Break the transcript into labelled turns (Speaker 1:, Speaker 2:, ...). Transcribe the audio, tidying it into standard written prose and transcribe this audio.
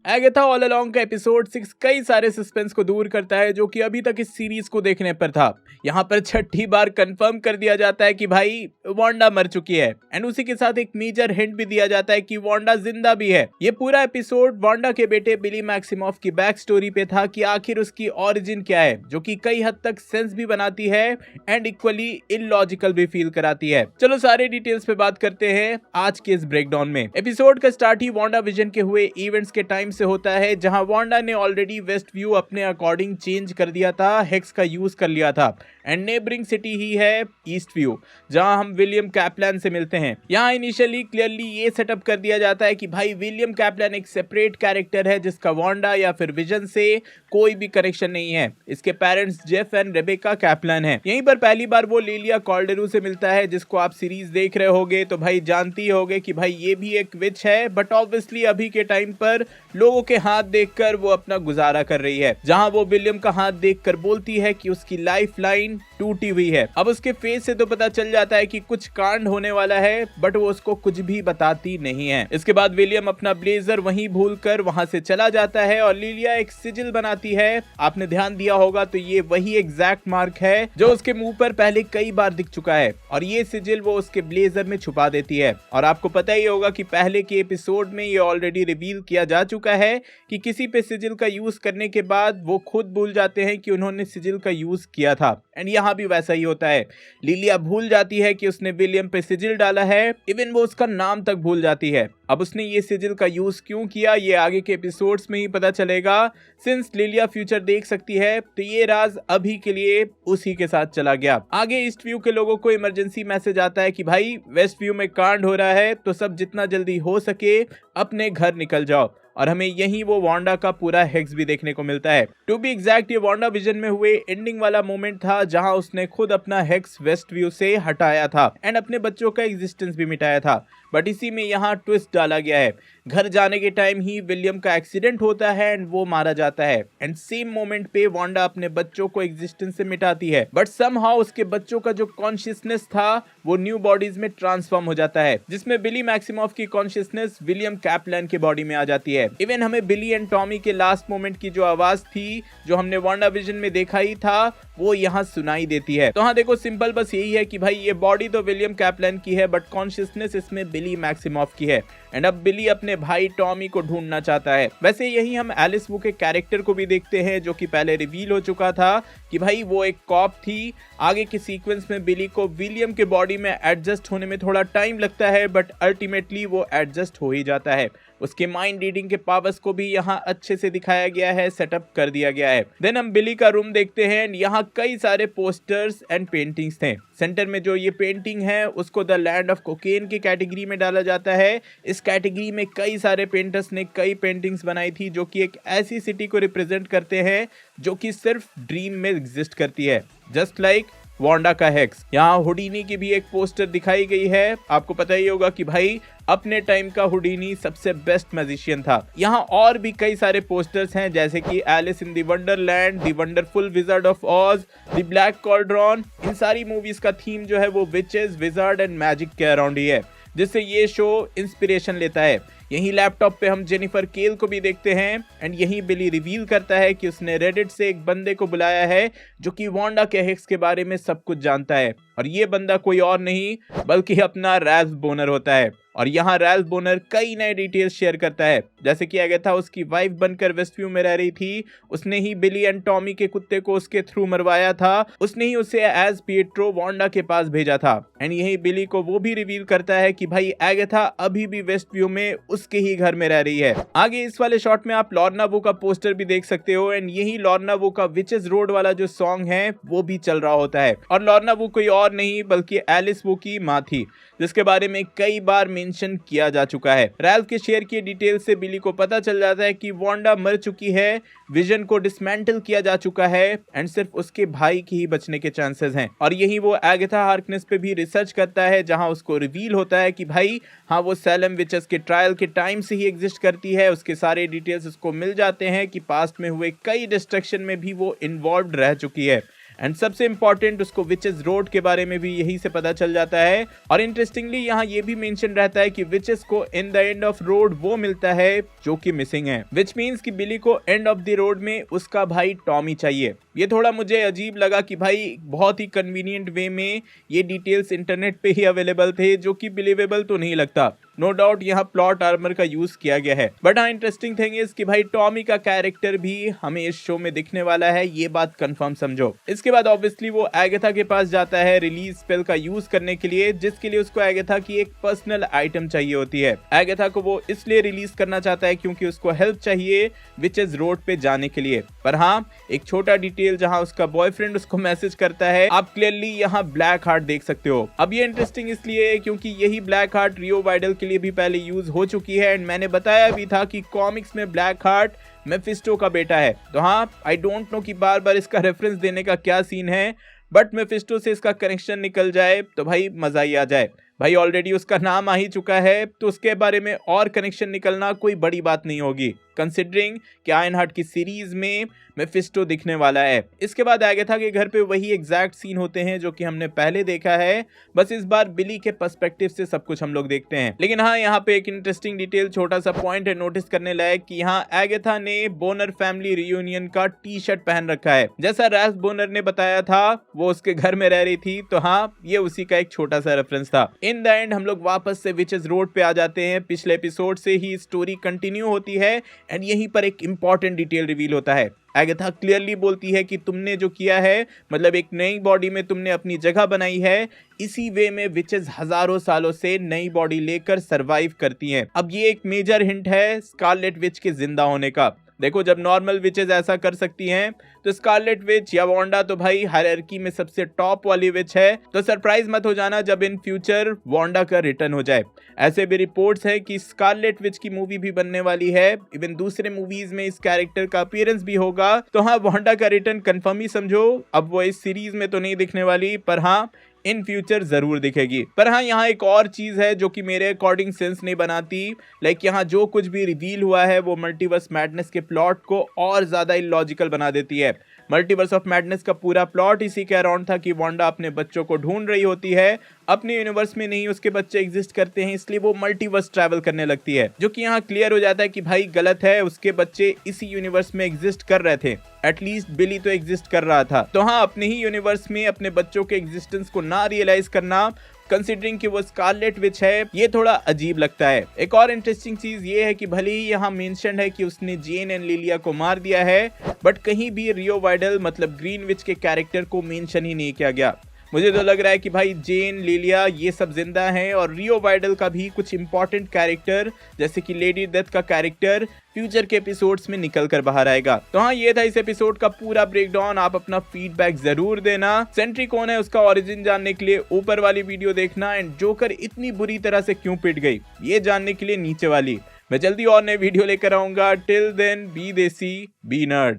Speaker 1: Agatha all along का episode 6 कई सारे सस्पेंस को दूर करता है जो कि अभी तक इस सीरीज को देखने पर था। यहाँ पर छठी बार कंफर्म कर दिया जाता है कि भाई वांडा मर चुकी है एंड उसी के साथ एक मेजर हिंट भी दिया जाता है कि वांडा जिंदा भी है। ये पूरा एपिसोड वांडा के बेटे बिली मैक्सिमॉफ की बैक स्टोरी पे था कि आखिर उसकी ओरिजिन क्या है, जो कि कई हद तक सेंस भी बनाती है एंड इक्वली इलॉजिकल भी फील कराती है। चलो सारे डिटेल्स पे बात करते हैं आज के इस ब्रेकडाउन में। एपिसोड का स्टार्ट ही वांडा विजन के हुए इवेंट्स के टाइम से होता है, जहां वांडा ने ऑलरेडी वेस्ट व्यू अपने अकॉर्डिंग चेंज कर दिया था, हेक्स का यूज कर लिया था एंड नेबरिंग सिटी ही है ईस्ट व्यू, जहां हम विलियम कैप्लान से मिलते हैं। यहाँ इनिशियली क्लियरली ये सेटअप कर दिया जाता है कि भाई विलियम कैप्लान एक सेपरेट कैरेक्टर है जिसका वांडा या फिर विजन से कोई भी कनेक्शन नहीं है। इसके parents Jeff and Rebecca Kaplan हैं। यहीं पर पहली बार वो लिलिया कॉल्डेरू से मिलता है, जिसको आप सीरीज देख रहे होगे तो भाई जानती ही होगे कि भाई ये भी एक विच है, बट ऑब्वियसली अभी के टाइम पर लोगों के हाथ देखकर वो अपना गुजारा कर रही है, जहां वो विलियम का हाथ देखकर बोलती है कि उसकी लाइफ लाइन टूटी हुई है। अब उसके फेस से तो पता चल जाता है कि कुछ कांड होने वाला है, बट वो उसको कुछ भी बताती नहीं है। इसके बाद विलियम अपना ब्लेजर वहीं भूलकर वहां से चला जाता है और लिलिया एक सिजिल बनाती है। आपने ध्यान दिया होगा तो ये वही एग्जैक्ट मार्क है जो उसके मुंह पर पहले कई बार दिख चुका है और ये सिजिल वो उसके ब्लेजर में छुपा देती है। और आपको पता ही होगा कि पहले के एपिसोड में ये ऑलरेडी रिवील किया जा चुका है कि किसी पे सिजिल का यूज करने के बाद वो खुद भूल जाते हैं कि उन्होंने सिजिल का यूज किया था एंड यहाँ भी वैसा ही होता है। लिलिया भूल जाती है कि उसने विलियम पे सिजिल डाला है, इवन वो उसका नाम तक भूल जाती है। अब उसने ये सिजिल का यूज क्यों किया ये आगे के एपिसोड्स में ही पता चलेगा। सिंस लिलिया फ्यूचर देख सकती है तो ये राज अभी के लिए उसी के साथ चला गया। आगे ईस्ट व्यू के लोगों को इमरजेंसी मैसेज आता है कि भाई वेस्ट व्यू में कांड हो रहा है, तो सब जितना जल्दी हो सके अपने घर निकल जाओ। और हमें यही वो वांडा का पूरा हेक्स भी देखने को मिलता है। टू बी एग्जैक्ट ये वांडा विजन में हुए एंडिंग वाला मोमेंट था, जहां उसने खुद अपना हेक्स वेस्ट व्यू से हटाया था एंड अपने बच्चों का एग्जिस्टेंस भी मिटाया था। बट इसी में यहाँ ट्विस्ट डाला गया है। घर जाने के टाइम ही विलियम का एक्सीडेंट होता है एंड वो मारा जाता है एंड सेम मोमेंट पे वांडा अपने बच्चों को एग्जिस्टेंस से मिटाती है, बट समहाउ उसके बच्चों का जो कॉन्शियसनेस था वो न्यू बॉडीज में ट्रांसफॉर्म हो जाता है, जिसमें बिली मैक्सिमॉफ की कॉन्शियसनेस विलियम कैप्लान के बॉडी में आ जाती है। इवन हमें बिली एंड टॉमी के लास्ट मोमेंट की जो आवाज थी जो हमने वांडा विजन में देखा ही था वो यहाँ सुनाई देती है। तो हाँ देखो, सिंपल बस यही है कि भाई ये बॉडी तो विलियम कैप्लान की है बट कॉन्शियसनेस इसमें बिली मैक्सिमॉफ की है एंड अब बिली अपने भाई टॉमी को ढूंढना चाहता है। वैसे यही हम एलिस वू के कैरेक्टर को भी देखते हैं, जो कि पहले रिवील हो चुका था कि भाई वो एक कॉप थी। आगे के सीक्वेंस में बिली को विलियम के बॉडी में एडजस्ट होने में थोड़ा टाइम लगता है, बट अल्टीमेटली वो एडजस्ट हो ही जाता है। उसके माइंड रीडिंग के पावर्स को भी यहाँ अच्छे से दिखाया गया है, सेटअप कर दिया गया है। देन हम बिली का रूम देखते हैं। यहाँ कई सारे पोस्टर्स एंड पेंटिंग्स थे। सेंटर में जो ये पेंटिंग है उसको द लैंड ऑफ कोकेन की कैटेगरी में डाला जाता है। इस कैटेगरी में कई सारे पेंटर्स ने कई पेंटिंग्स बनाई थी जो कि एक ऐसी सिटी को रिप्रेजेंट करते हैं जो कि सिर्फ ड्रीम में एग्जिस्ट करती है, जस्ट लाइक वांडा का हेक्स। यहाँ हुडीनी की भी एक पोस्टर दिखाई गई है। आपको पता ही होगा कि भाई अपने टाइम का हुडीनी सबसे बेस्ट मैजिशियन था। यहाँ और भी कई सारे पोस्टर्स हैं, जैसे कि Alice in the Wonderland, the wonderful wizard of Oz, the black cauldron. इन सारी मूवीज का थीम जो है वो विचेस, विजार्ड एंड मैजिक के अराउंड ही है, जिससे ये शो इंस्पिरेशन लेता है। यही लैपटॉप पे हम जेनिफर केल को भी देखते हैं एंड यही बिली रिवील करता है कि उसने रेडिट से एक बंदे को बुलाया है जो कि वांडा के हेक्स के बारे में सब कुछ जानता है, और ये बंदा कोई और नहीं बल्कि अपना रैल्फ बोनर होता है। और यहाँ रैल्फ बोनर कई नए डिटेल्स शेयर करता है, जैसे कि एगाथा उसकी वाइफ बनकर वेस्टव्यू में रह रही थी, उसने ही बिली एंड टॉमी के कुत्ते को उसके थ्रू मरवाया था, उसने ही उसे एज पिएट्रो वांडा के पास भेजा था। एंड यही बिली को वो भी रिवील करता है कि भाई एगाथा अभी भी वेस्टव्यू में उसके ही घर में रह रही है। आगे इस वाले शॉट में आप लॉर्ना वू का पोस्टर भी देख सकते हो एंड यही लॉर्ना वू का विचेस रोड वाला जो सॉन्ग है वो भी चल रहा होता है। और लॉर्ना वू कोई और नहीं बल्कि एलिस वू की माँ थी, जिसके बारे में कई बार मेंशन किया जा चुका है। रैल्फ के शेयर किए डिटेल से बिली को पता चल जाता है कि वांडा मर चुकी है, विजन को डिसमेंटल किया जा चुका है एंड सिर्फ उसके भाई की ही बचने के चांसेस हैं। और यही वो एगाथा हार्कनेस पे भी रिसर्च करता है, जहां उसको रिवील होता है कि भाई हाँ वो सैलम विचेस के ट्रायल के टाइम से ही एग्जिस्ट करती है। उसके सारे डिटेल्स उसको मिल जाते हैं कि पास्ट में हुए कई डिस्ट्रक्शन में भी वो इन्वॉल्व रह चुकी है। एंड सबसे इंपॉर्टेंट उसको विचेस रोड के बारे में भी यही से पता चल जाता है। और इंटरेस्टिंगली यहाँ ये भी मेंशन रहता है कि विचेस को in the end of road वो मिलता है जो कि मिसिंग है, विच मीन्स कि बिली को एंड ऑफ द रोड में उसका भाई टॉमी चाहिए। ये थोड़ा मुझे अजीब लगा कि भाई बहुत ही कन्वीनियंट वे में ये डिटेल्स इंटरनेट पे ही अवेलेबल थे, जो कि बिलीवेबल तो नहीं लगता। नो डाउट यहाँ प्लॉट आर्मर का यूज किया गया है, बट हाँ इंटरेस्टिंग थिंग इज कि भाई टॉमी का कैरेक्टर भी हमें इस शो में दिखने वाला है, ये बात कंफर्म समझो। इसके बाद ऑब्वियसली वो एगाथा के पास जाता है रिलीज स्पेल का यूज करने के लिए, जिसके लिए उसको एगाथा की एक पर्सनल आइटम चाहिए होती है। एगाथा को वो इसलिए रिलीज करना चाहता है क्योंकि उसको हेल्प चाहिए विचेस रोड पे जाने के लिए। पर हाँ एक छोटा डिटेल, जहाँ उसका बॉयफ्रेंड उसको मैसेज करता है, आप क्लियरली यहाँ ब्लैक हार्ट देख सकते हो। अब ये इंटरेस्टिंग इसलिए है क्योंकि यही ब्लैक हार्ट रियो वाइडल के लिए भी पहले यूज हो चुकी है, एंड मैंने बताया भी था कि कॉमिक्स में ब्लैक हार्ट मेफिस्टो का बेटा है। तो हाँ आई डोंट नो कि बार बार इसका रेफरेंस देने का क्या सीन है, बट मेफिस्टो से इसका कनेक्शन निकल जाए तो भाई मजा ही आ जाए। भाई ऑलरेडी उसका नाम आ ही चुका है, तो उसके बारे में और कनेक्शन निकलना कोई बड़ी बात नहीं होगी, कंसिडरिंग कि आयरनहार्ट की सीरीज में मेफिस्टो दिखने वाला है। इसके बाद एगाथा के घर पे वही एग्जैक्ट सीन होते हैं जो कि हमने पहले देखा है, बस इस बार बिली के पर्सपेक्टिव से सब कुछ हम लोग देखते हैं। लेकिन हाँ यहाँ पे एक इंटरेस्टिंग डिटेल, छोटा सा पॉइंट है नोटिस करने लायक, कि यहाँ एगाथा ने बोनर फैमिली रियूनियन का टी शर्ट पहन रखा है। जैसा रैल्फ बोनर ने बताया था वो उसके घर में रह रही थी, तो हाँ ये उसी का एक छोटा सा रेफरेंस था। इन द एंड हम लोग वापस से विचेस रोड पे आ जाते हैं। पिछले एपिसोड से ही स्टोरी कंटिन्यू होती है, एंड यहीं पर एक इंपॉर्टेंट डिटेल रिवील होता है। एगाथा क्लियरली बोलती है कि तुमने जो किया है, मतलब एक नई बॉडी में तुमने अपनी जगह बनाई है, इसी वे में विचेस हजारों सालों से नई बॉडी लेकर सरवाइव करती हैं। अब ये एक मेजर हिंट है स्कारलेट विच के जिंदा होने का। देखो जब नॉर्मल विचेस ऐसा कर सकती हैं, तो स्कारलेट विच या वांडा तो भाई हायरार्की में सबसे टॉप वाली विच है, तो सरप्राइज मत हो जाना जब इन फ्यूचर वांडा का रिटर्न हो जाए। ऐसे भी रिपोर्ट्स है कि स्कारलेट विच की मूवी भी बनने वाली है, इवन दूसरे मूवीज में इस कैरेक्टर का अपीयरेंस भी होगा। तो हाँ वांडा का रिटर्न कंफर्म ही समझो। अब वो इस सीरीज में तो नहीं दिखने वाली, पर हाँ इन फ्यूचर जरूर दिखेगी। पर हाँ यहाँ एक और चीज है जो कि मेरे अकॉर्डिंग सेंस नहीं बनाती। लाइक यहाँ जो कुछ भी रिवील हुआ है वो मल्टीवर्स मैडनेस के प्लॉट को और ज्यादा इलॉजिकल बना देती है। मल्टीवर्स ऑफ मैडनेस का पूरा प्लॉट इसी के अराउंड था कि वांडा अपने बच्चों को ढूंढ रही होती है, अपने यूनिवर्स में नहीं उसके बच्चे एग्जिस्ट करते हैं, इसलिए वो मल्टीवर्स ट्रैवल करने लगती है, जो कि यहाँ क्लियर हो जाता है कि भाई गलत है, उसके बच्चे इसी यूनिवर्स में एग्जिस्ट कर रहे थे। एटलीस्ट बिली तो एग्जिस्ट कर रहा था। तो हाँ अपने ही यूनिवर्स में अपने बच्चों के एग्जिस्टेंस को ना रियलाइज करना, कंसिडरिंग कि वो स्कारलेट विच है, ये थोड़ा अजीब लगता है। एक और इंटरेस्टिंग चीज ये है कि भले ही यहाँ मेंशन है कि उसने जेन एंड लिलिया को मार दिया है, बट कहीं भी रियो वाइडल मतलब ग्रीन विच के कैरेक्टर को मेंशन ही नहीं किया गया। मुझे तो लग रहा है कि भाई जेन लिलिया ये सब जिंदा हैं, और रियो वाइडल का भी कुछ इंपॉर्टेंट कैरेक्टर जैसे कि लेडी डेथ का कैरेक्टर फ्यूचर के एपिसोड्स में निकल कर बाहर आएगा। तो हाँ ये था इस एपिसोड का पूरा ब्रेकडाउन। आप अपना फीडबैक जरूर देना। सेंट्री कौन है उसका ओरिजिन जानने के लिए ऊपर वाली वीडियो देखना, एंड जोकर इतनी बुरी तरह से क्यों पिट गई ये जानने के लिए नीचे वाली। मैं जल्दी और नए वीडियो लेकर आऊंगा। टिल देन बी देसी बी नर्ड।